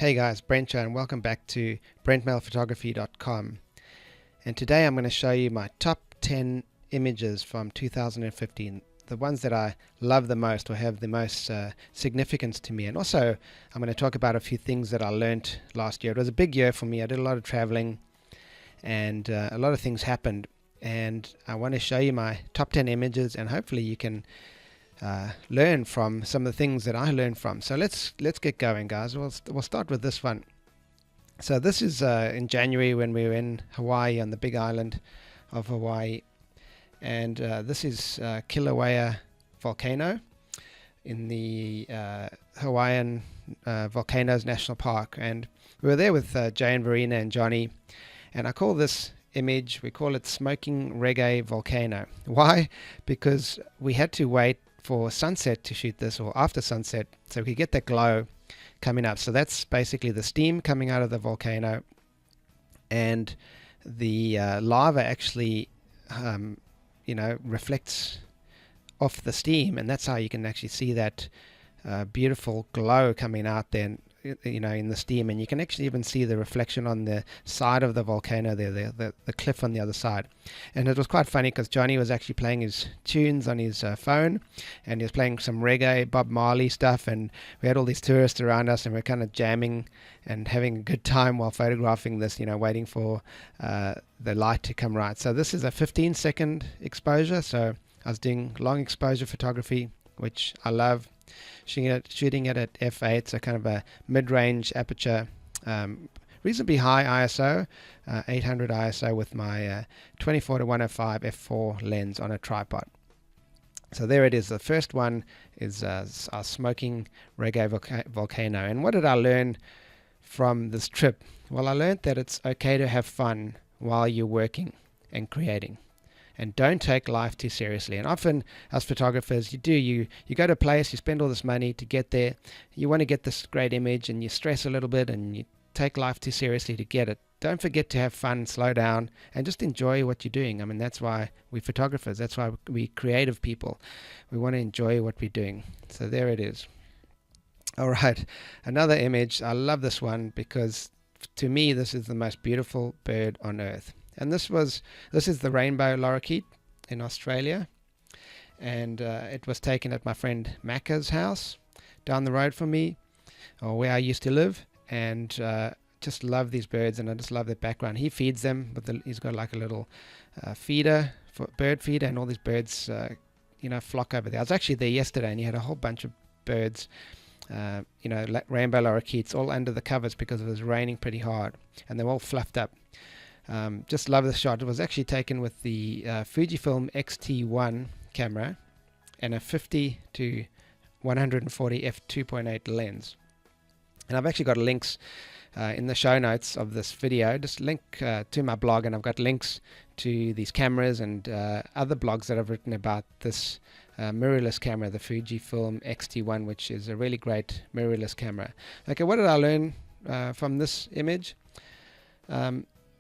Hey guys, Brent here and welcome back to brentmailphotography.com. And today I'm going to show you my top 10 images from 2015, the ones that I love the most or have the most significance to me. And also I'm going to talk about a few things that I learned last year. It was a big year for me. I did a lot of traveling and a lot of things happened. And I want to show you my top 10 images, and hopefully you can learn from some of the things that I learned from. So let's get going, guys. We'll start with this one. So this is in January when we were in Hawaii, on the big island of Hawaii, and this is Kilauea Volcano in the Hawaiian Volcanoes National Park, and we were there with Jay and Verena and Johnny, and I call this image, we call it Smoking Reggae Volcano. Why? Because we had to wait for sunset to shoot this, or after sunset, so we could get that glow coming up. So that's basically the steam coming out of the volcano, and the lava actually reflects off the steam, and that's how you can actually see that beautiful glow coming out there, in the steam. And you can actually even see the reflection on the side of the volcano there, the cliff on the other side. And it was quite funny because Johnny was actually playing his tunes on his phone, and he was playing some reggae, Bob Marley stuff, and we had all these tourists around us, and we are kind of jamming and having a good time while photographing this, waiting for the light to come right. So this is a 15-second exposure, so I was doing long exposure photography, which I love. Shooting it at f8, so kind of a mid-range aperture, reasonably high ISO, 800 ISO with my 24-105 f4 lens on a tripod. So there it is. The first one is our Smoking Reggae Volcano. And what did I learn from this trip? Well, I learned that it's okay to have fun while you're working and creating. And don't take life too seriously. And often as photographers, you go to a place, you spend all this money to get there, you want to get this great image, and you stress a little bit and you take life too seriously to get it. Don't forget to have fun, slow down, and just enjoy what you're doing. I mean, that's why we're photographers. That's why we're creative people. We want to enjoy what we're doing. So there it is. All right, another image. I love this one because to me this is the most beautiful bird on earth. And this is the rainbow Lorikeet in Australia, and it was taken at my friend Macca's house down the road from me, or where I used to live, and just love these birds, and I just love their background. He feeds them, he's got like a little bird feeder, and all these birds flock over there. I was actually there yesterday, and he had a whole bunch of birds, rainbow Lorikeets, all under the covers because it was raining pretty hard, and they're all fluffed up. Just love the shot. It was actually taken with the Fujifilm X-T1 camera and a 50 to 140 f2.8 lens. And I've actually got links in the show notes of this video. Just link to my blog, and I've got links to these cameras and other blogs that I've written about this mirrorless camera, the Fujifilm X-T1, which is a really great mirrorless camera. Okay, what did I learn from this image?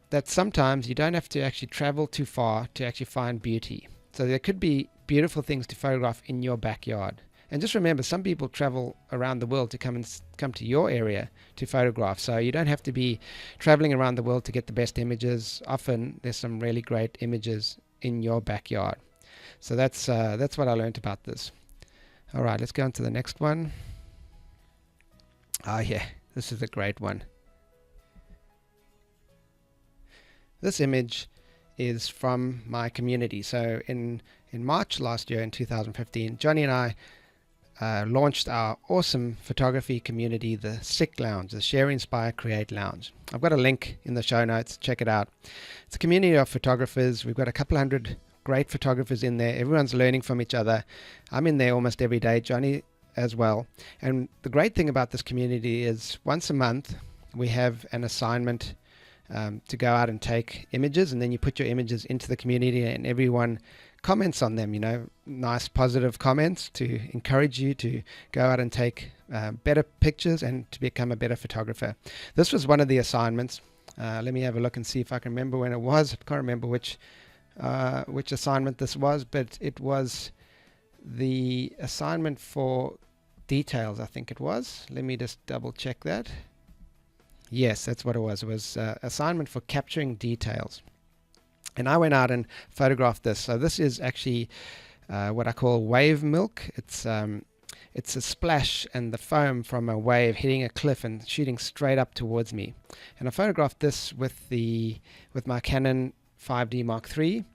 That sometimes you don't have to actually travel too far to actually find beauty. So there could be beautiful things to photograph in your backyard. And just remember, some people travel around the world to come to your area to photograph. So you don't have to be traveling around the world to get the best images. Often there's some really great images in your backyard. So that's what I learned about this. All right, let's go on to the next one. Ah, yeah, this is a great one. This image is from my community. So in March last year, in 2015, Johnny and I launched our awesome photography community, the SICK Lounge, the Share, Inspire, Create Lounge. I've got a link in the show notes. Check it out. It's a community of photographers. We've got a couple hundred great photographers in there. Everyone's learning from each other. I'm in there almost every day, Johnny as well. And the great thing about this community is once a month we have an assignment to go out and take images, and then you put your images into the community, and everyone comments on them, nice positive comments to encourage you to go out and take better pictures and to become a better photographer. This was one of the assignments. Let me have a look and see if I can remember when it was. I can't remember which assignment this was, but it was the assignment for details, I think it was. Let me just double check that. Yes, that's what it was. It was assignment for capturing details. And I went out and photographed this. So this is actually what I call wave milk. It's a splash and the foam from a wave hitting a cliff and shooting straight up towards me. And I photographed this with my Canon 5D Mark III,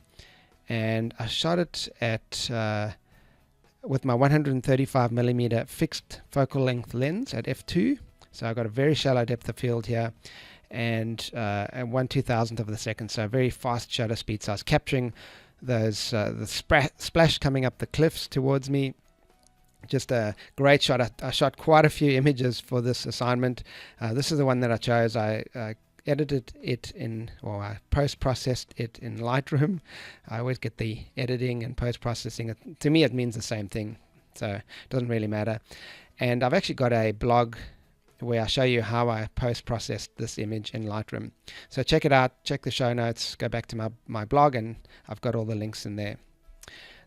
and I shot it at with my 135mm fixed focal length lens at f2. So I got a very shallow depth of field here, and 1/2000th of a second, so a very fast shutter speed. So I was capturing those the splash coming up the cliffs towards me. Just a great shot. I shot quite a few images for this assignment. This is the one that I chose. I edited it I post-processed it in Lightroom. I always get the editing and post-processing. To me, it means the same thing, so it doesn't really matter. And I've actually got a blog where I show you how I post-processed this image in Lightroom. So check it out, check the show notes, go back to my blog, and I've got all the links in there.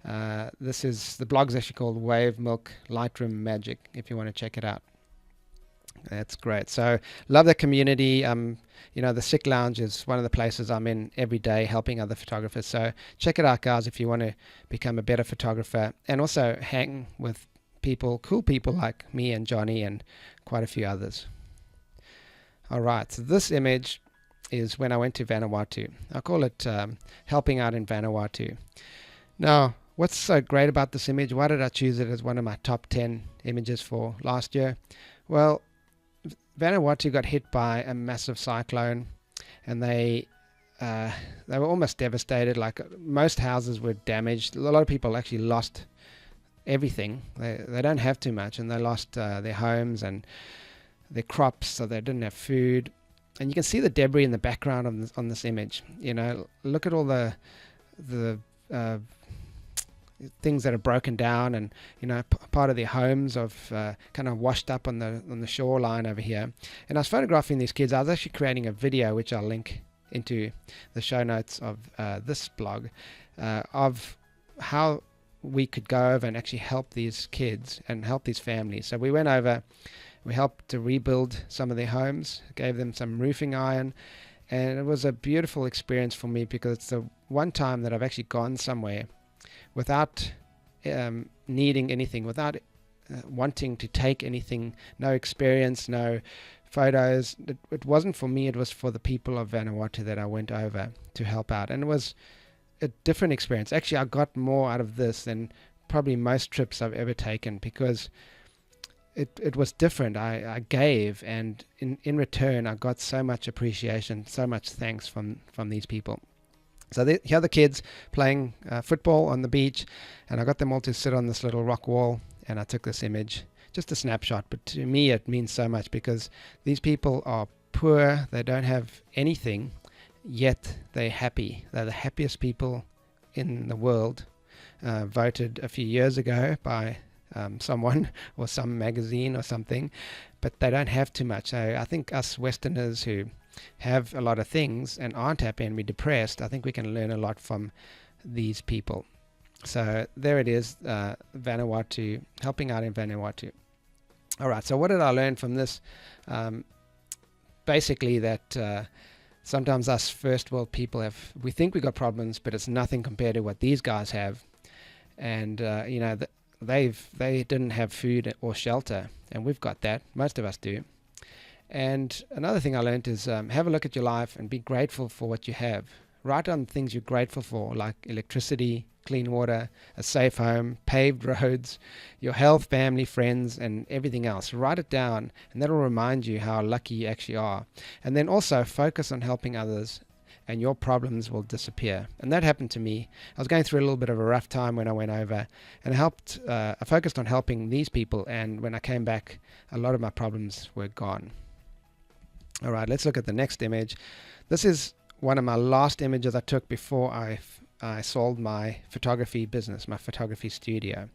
The blog is actually called Wave Milk Lightroom Magic, if you want to check it out. That's great. So love the community. The Sick Lounge is one of the places I'm in every day helping other photographers. So check it out, guys, if you want to become a better photographer and also hang with cool people like me and Johnny and quite a few others. All right, so this image is when I went to Vanuatu. I call it helping out in Vanuatu. Now, what's so great about this image? Why did I choose it as one of my top 10 images for last year? Well, Vanuatu got hit by a massive cyclone, and they were almost devastated. Like, most houses were damaged. A lot of people actually lost everything. They don't have too much, and they lost their homes and their crops, so they didn't have food. And you can see the debris in the background on this image. Look at all the things that are broken down, and part of their homes of kind of washed up on the shoreline over here. And I was photographing these kids. I was actually creating a video which I'll link into the show notes of this blog of how we could go over and actually help these kids and help these families. So we went over, we helped to rebuild some of their homes, gave them some roofing iron, and it was a beautiful experience for me because it's the one time that I've actually gone somewhere without needing anything, without wanting to take anything, no experience, no photos. It wasn't for me, it was for the people of Vanuatu that I went over to help out. And it was a different experience. Actually, I got more out of this than probably most trips I've ever taken, because it was different. I gave, and in return I got so much appreciation, so much thanks from these people. So here are the kids playing football on the beach, and I got them all to sit on this little rock wall, and I took this image. Just a snapshot, but to me it means so much, because these people are poor, they don't have anything, yet they're happy. They're the happiest people in the world, voted a few years ago by someone or some magazine or something, but they don't have too much. So I think us Westerners who have a lot of things and aren't happy and be depressed, I think we can learn a lot from these people. So there it is, Vanuatu, helping out in Vanuatu. All right, so what did I learn from this? Basically that sometimes us first world people we think we got problems, but it's nothing compared to what these guys have. And they didn't have food or shelter, and we've got that. Most of us do. And another thing I learned is have a look at your life and be grateful for what you have. Write down things you're grateful for, like electricity, clean water, a safe home, paved roads, your health, family, friends, and everything else. Write it down, and that'll remind you how lucky you actually are. And then also focus on helping others, and your problems will disappear. And that happened to me. I was going through a little bit of a rough time when I went over, and I focused on helping these people, and when I came back, a lot of my problems were gone. All right, let's look at the next image. This is one of my last images I took before I sold my photography business, my photography studio.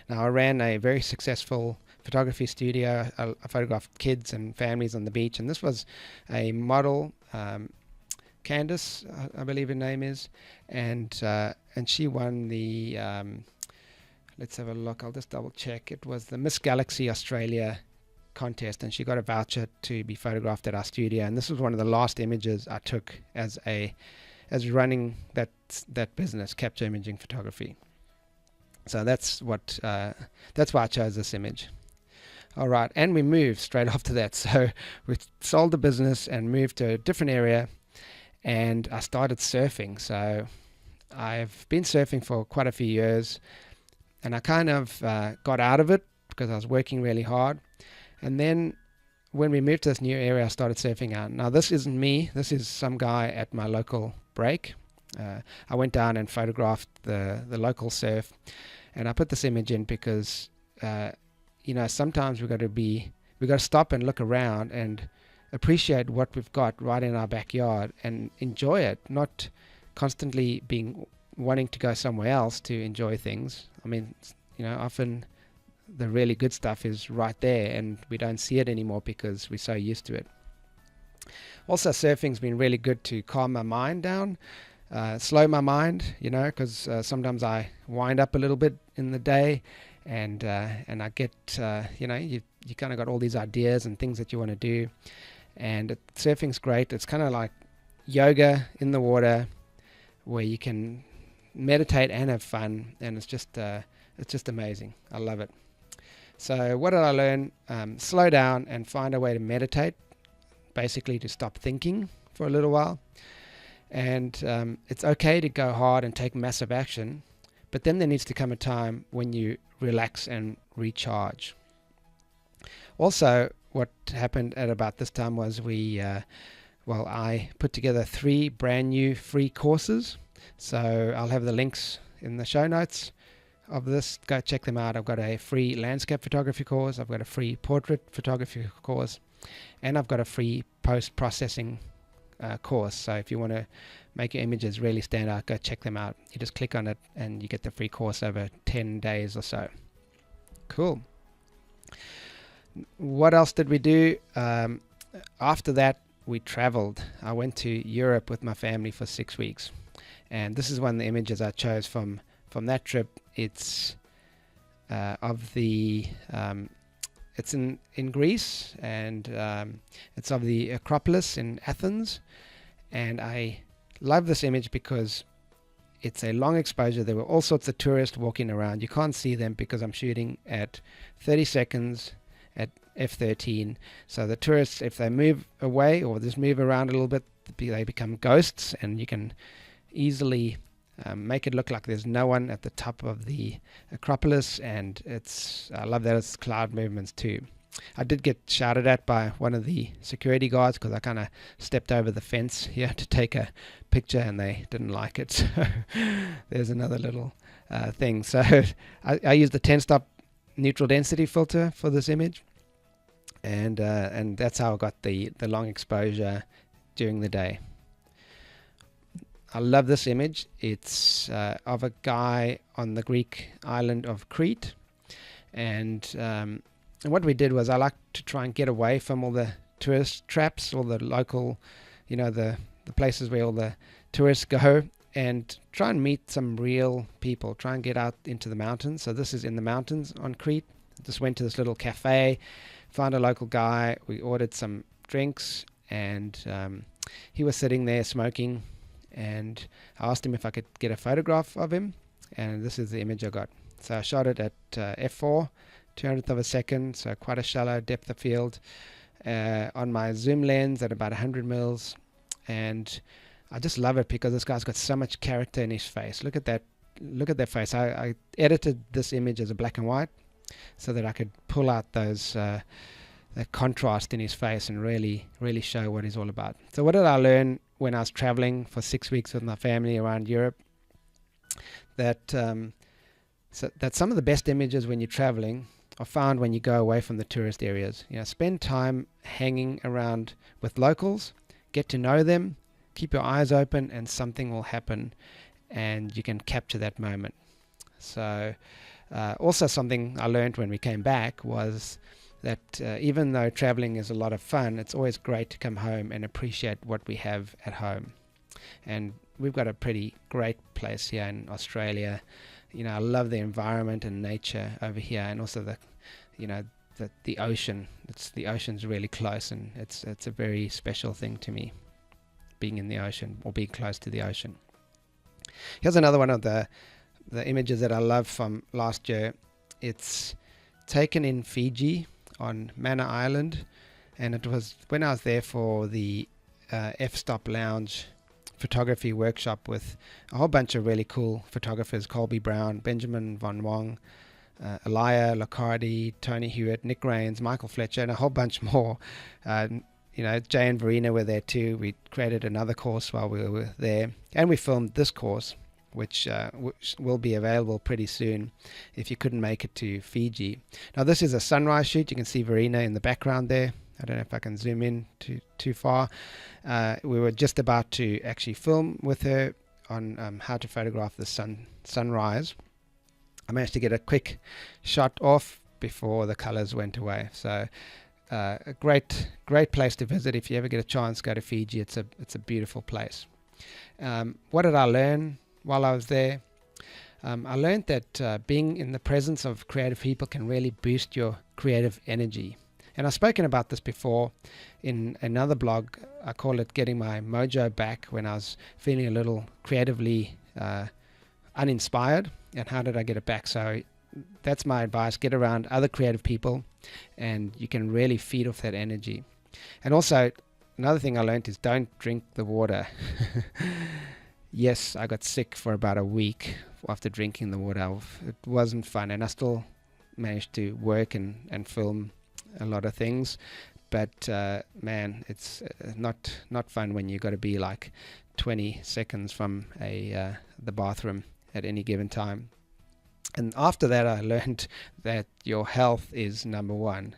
Now, I ran a very successful photography studio. I photographed kids and families on the beach, and this was a model, Candace, I believe her name is, and she won the, let's have a look, I'll just double check, it was the Miss Galaxy Australia contest, and she got a voucher to be photographed at our studio. And this was one of the last images I took as running that business, capture imaging photography. So that's why I chose this image. All right, and we moved straight after that. So we sold the business and moved to a different area, and I started surfing. So I've been surfing for quite a few years, and I kind of got out of it because I was working really hard. And then when we moved to this new area, I started surfing out. Now, this isn't me. This is some guy at my local break. I went down and photographed the local surf, and I put this image in because sometimes we've got to stop and look around and appreciate what we've got right in our backyard and enjoy it, not constantly wanting to go somewhere else to enjoy things. I mean, often the really good stuff is right there and we don't see it anymore because we're so used to it. Also, surfing's been really good to calm my mind down, slow my mind, because sometimes I wind up a little bit in the day, and I get, you kind of got all these ideas and things that you want to do, and surfing's great. It's kind of like yoga in the water, where you can meditate and have fun, and it's just amazing. I love it. So what did I learn? Slow down and find a way to meditate, basically to stop thinking for a little while. And it's okay to go hard and take massive action, but then there needs to come a time when you relax and recharge. Also, what happened at about this time was I put together 3 brand new free courses. So I'll have the links in the show notes of this. Go check them out. I've got a free landscape photography course, I've got a free portrait photography course, and I've got a free post-processing course. So if you want to make your images really stand out, go check them out. You just click on it and you get the free course over 10 days or so. Cool. What else did we do? After that, we traveled. I went to Europe with my family for 6 weeks. And this is one of the images I chose from that trip. It's it's in Greece, and it's of the Acropolis in Athens. And I love this image because it's a long exposure. There were all sorts of tourists walking around. You can't see them because I'm shooting at 30 seconds at f13. So the tourists, if they move away or just move around a little bit, they become ghosts, and you can easily make it look like there's no one at the top of the Acropolis. And I love that it's cloud movements too. I did get shouted at by one of the security guards because I kind of stepped over the fence here to take a picture, and they didn't like it. So there's another little thing. So I used the 10-stop neutral density filter for this image, and that's how I got the long exposure during the day. I love this image. It's of a guy on the Greek island of Crete, and what we did was I like to try and get away from all the tourist traps, all the local, the places where all the tourists go, and try and meet some real people, try and get out into the mountains. So this is in the mountains on Crete. Just went to this little cafe, found a local guy, we ordered some drinks, and he was sitting there smoking, and I asked him if I could get a photograph of him, and this is the image I got. So I shot it at f4, 200th of a second, so quite a shallow depth of field, on my zoom lens at about 100 mils, and I just love it because this guy's got so much character in his face. Look at that face. I edited this image as a black and white so that I could pull out those that contrast in his face and really show what he's all about. So what did I learn when I was traveling for 6 weeks with my family around Europe? That some of the best images when you're traveling are found when you go away from the tourist areas. Spend time hanging around with locals, get to know them, keep your eyes open, and something will happen and you can capture that moment. So also something I learned when we came back was that even though traveling is a lot of fun, it's always great to come home and appreciate what we have at home. And we've got a pretty great place here in Australia. I love the environment and nature over here, and also the ocean. The ocean's really close, and it's a very special thing to me, being in the ocean or being close to the ocean. Here's another one of the images that I love from last year. It's taken in Fiji on Manor Island, and it was when I was there for the F-Stop Lounge photography workshop with a whole bunch of really cool photographers: Colby Brown, Benjamin Von Wong, Elia Locardi, Tony Hewitt, Nick Rains, Michael Fletcher, and a whole bunch more. Jay and Verena were there too. We created another course while we were there, and we filmed this course, which will be available pretty soon if you couldn't make it to Fiji. Now this is a sunrise shoot. You can see Verena in the background there. I don't know if I can zoom in too far. We were just about to actually film with her on how to photograph the sunrise. I managed to get a quick shot off before the colors went away. So a great place to visit. If you ever get a chance, go to Fiji. It's a beautiful place. What did I learn while I was there? I learned that being in the presence of creative people can really boost your creative energy. And I've spoken about this before in another blog. I call it getting my mojo back when I was feeling a little creatively uninspired. And how did I get it back? So that's my advice. Get around other creative people and you can really feed off that energy. And also, another thing I learned is don't drink the water. Yes, I got sick for about a week after drinking the water. It wasn't fun, and I still managed to work and film a lot of things. But man, it's not fun when you got to be like 20 seconds from the bathroom at any given time. And after that, I learned that your health is number one.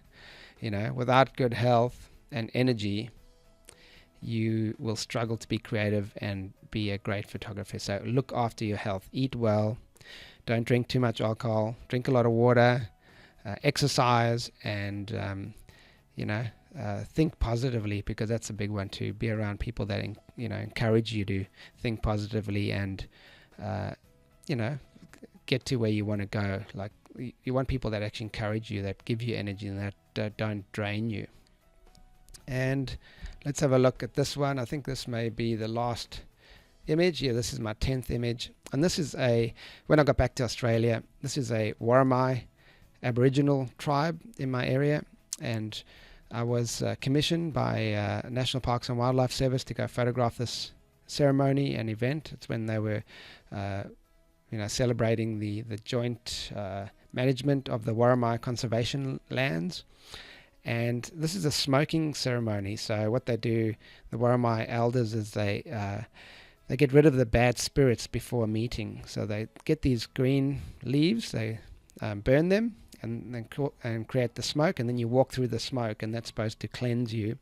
Without good health and energy, you will struggle to be creative and be a great photographer. So look after your health. Eat well. Don't drink too much alcohol. Drink a lot of water. Exercise, and think positively, because that's a big one too. Be around people that encourage you to think positively and get to where you want to go. Like, you want people that actually encourage you, that give you energy, and that don't drain you. And let's have a look at this one. I think this may be the last image. Yeah, this is my 10th image, and this is when I got back to Australia. This is a Warramai Aboriginal tribe in my area, and I was commissioned by National Parks and Wildlife Service to go photograph this ceremony and event. It's when they were celebrating the joint management of the Warramai conservation lands. And this is a smoking ceremony. So what they do, the Warramai elders, is they get rid of the bad spirits before a meeting. So they get these green leaves, they burn them, and create the smoke, and then you walk through the smoke, and that's supposed to cleanse you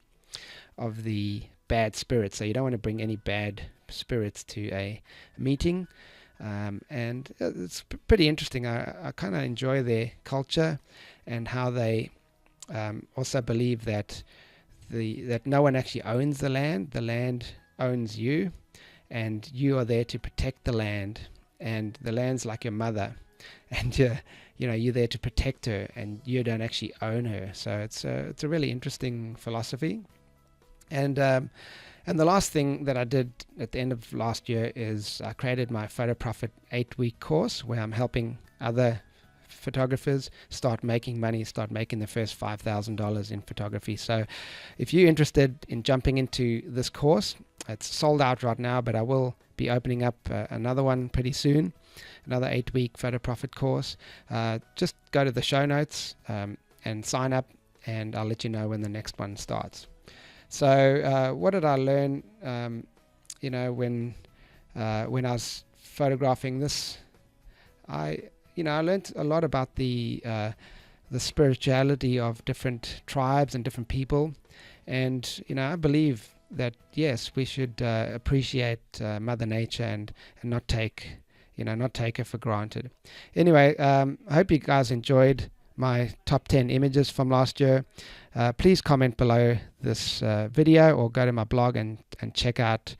of the bad spirits. So you don't want to bring any bad spirits to a meeting. And it's pretty interesting. I kind of enjoy their culture and how they also believe that that no one actually owns the land owns you, and you are there to protect the land, and the land's like your mother, and you're there to protect her, and you don't actually own her. So it's a really interesting philosophy. And the last thing that I did at the end of last year is I created my Photo Profit 8-week course, where I'm helping other photographers start making money, start making the first $5,000 in photography. So if you're interested in jumping into this course, it's sold out right now, but I will be opening up another one pretty soon, another 8-week Photo Profit course. Just go to the show notes and sign up, and I'll let you know when the next one starts. So what did I learn when I was photographing this? I learned a lot about the spirituality of different tribes and different people, and I believe that yes, we should appreciate Mother Nature and not take her for granted. Anyway, I hope you guys enjoyed my top 10 images from last year. Please comment below this video, or go to my blog and check out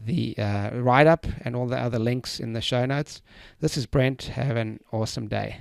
the write-up and all the other links in the show notes. This is Brent. Have an awesome day.